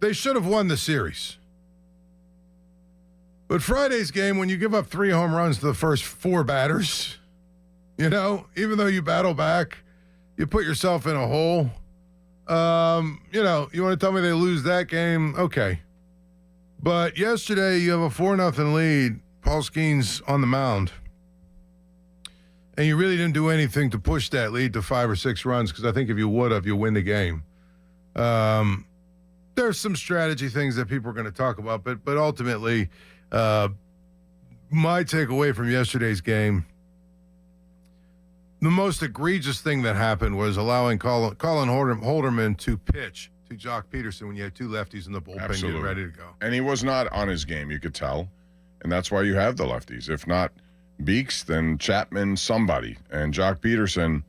they should have won the series. But Friday's game, when you give up 3 home runs to the first 4 batters, even though you battle back, you put yourself in a hole. You want to tell me they lose that game? Okay. But yesterday, you have a 4-0 lead. Paul Skeens on the mound. And you really didn't do anything to push that lead to 5 or 6 runs, because I think if you would have, you win the game. There's some strategy things that people are going to talk about, but ultimately, my takeaway from yesterday's game, the most egregious thing that happened was allowing Colin Holderman to pitch to Jock Peterson when you had 2 lefties in the bullpen getting ready to go. And he was not on his game, you could tell. And that's why you have the lefties. If not Beeks, then Chapman, somebody. And Jock Peterson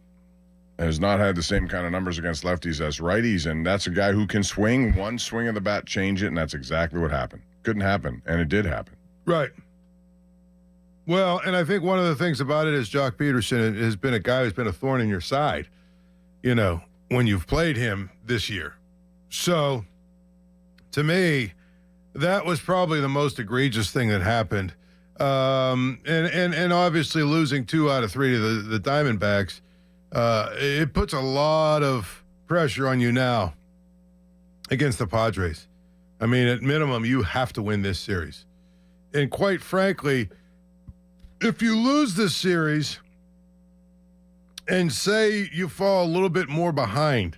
has not had the same kind of numbers against lefties as righties, and that's a guy who can swing one swing of the bat, change it, and that's exactly what happened. Couldn't happen, and it did happen. Right. Well, and I think one of the things about it is Jock Peterson has been a guy who's been a thorn in your side, when you've played him this year. So, to me, that was probably the most egregious thing that happened. And obviously losing 2 out of 3 to the Diamondbacks, it puts a lot of pressure on you now against the Padres. I mean, at minimum, you have to win this series. And quite frankly, if you lose this series and say you fall a little bit more behind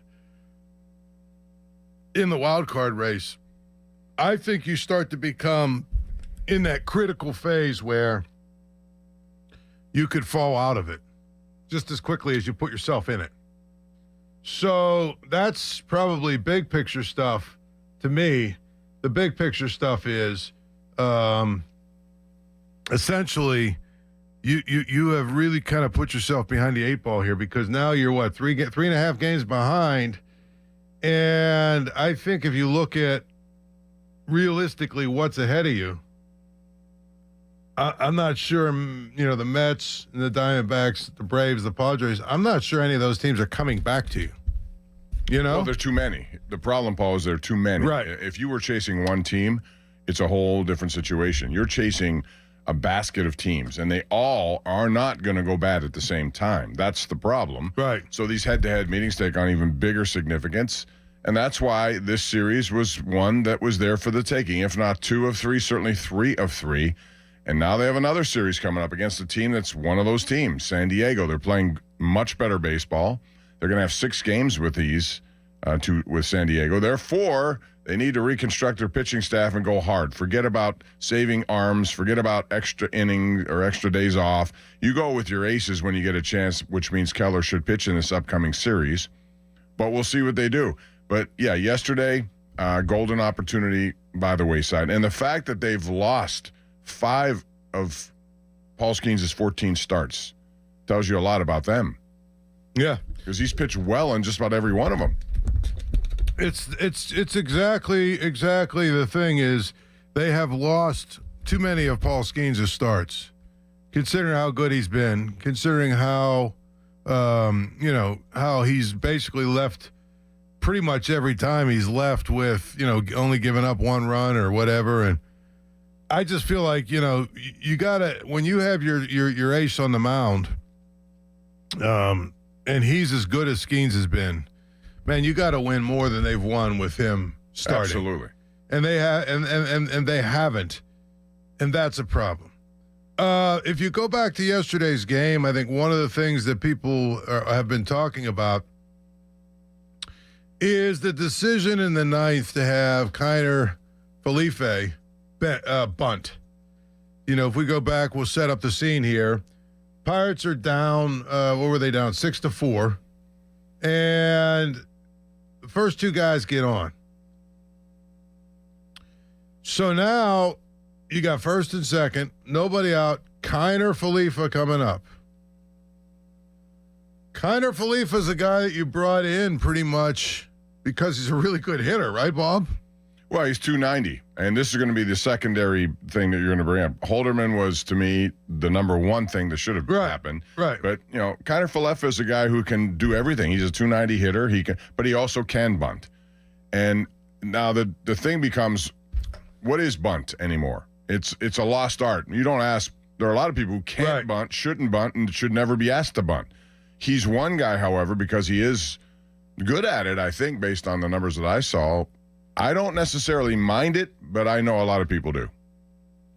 in the wild card race, I think you start to become in that critical phase where you could fall out of it just as quickly as you put yourself in it. So that's probably big picture stuff to me. The big picture stuff is essentially you have really kind of put yourself behind the 8 ball here, because now you're 3.5 games behind. And I think if you look at realistically what's ahead of you, I'm not sure, the Mets and the Diamondbacks, the Braves, the Padres, I'm not sure any of those teams are coming back to you. Well, there are too many. The problem, Paul, is there are too many. Right. If you were chasing one team, it's a whole different situation. You're chasing a basket of teams, and they all are not going to go bad at the same time. That's the problem. Right. So these head-to-head meetings take on even bigger significance, and that's why this series was one that was there for the taking. If not 2 of 3, certainly 3 of 3. And now they have another series coming up against a team that's one of those teams, San Diego. They're playing much better baseball. They're going to have 6 games with these, with San Diego. Therefore, they need to reconstruct their pitching staff and go hard. Forget about saving arms. Forget about extra innings or extra days off. You go with your aces when you get a chance, which means Keller should pitch in this upcoming series. But we'll see what they do. But, yeah, yesterday, golden opportunity by the wayside. And the fact that they've lost 5 of Paul Skeens' 14 starts tells you a lot about them. Yeah. Because he's pitched well in just about every one of them. It's exactly the thing is they have lost too many of Paul Skeens' starts, considering how good he's been, considering how, how he's basically left pretty much every time he's left with, only giving up 1 run or whatever. And I just feel like, you gotta, when you have your ace on the mound, and he's as good as Skeens has been, man, you got to win more than they've won with him starting. Absolutely. And they have, and they haven't, and that's a problem. If you go back to yesterday's game, I think one of the things that people have been talking about is the decision in the 9th to have Kiner Felipe bunt. If we go back, we'll set up the scene here. Pirates are down, what were they down? 6-4. And the first 2 guys get on. So now you got first and second, nobody out. Kiner Felipe coming up. Kiner Felipe is a guy that you brought in pretty much because he's a really good hitter, right, Bob? Well, he's 290, and this is going to be the secondary thing that you're going to bring up. Holderman was, to me, the number one thing that should have happened. Right. But, Kiner Felipe is a guy who can do everything. He's a 290 hitter, but he also can bunt. And Now the thing becomes, what is bunt anymore? It's a lost art. You don't ask. There are a lot of people who can't bunt, shouldn't bunt, and should never be asked to bunt. He's one guy, however, because he is good at it, I think, based on the numbers that I saw. I don't necessarily mind it, but I know a lot of people do.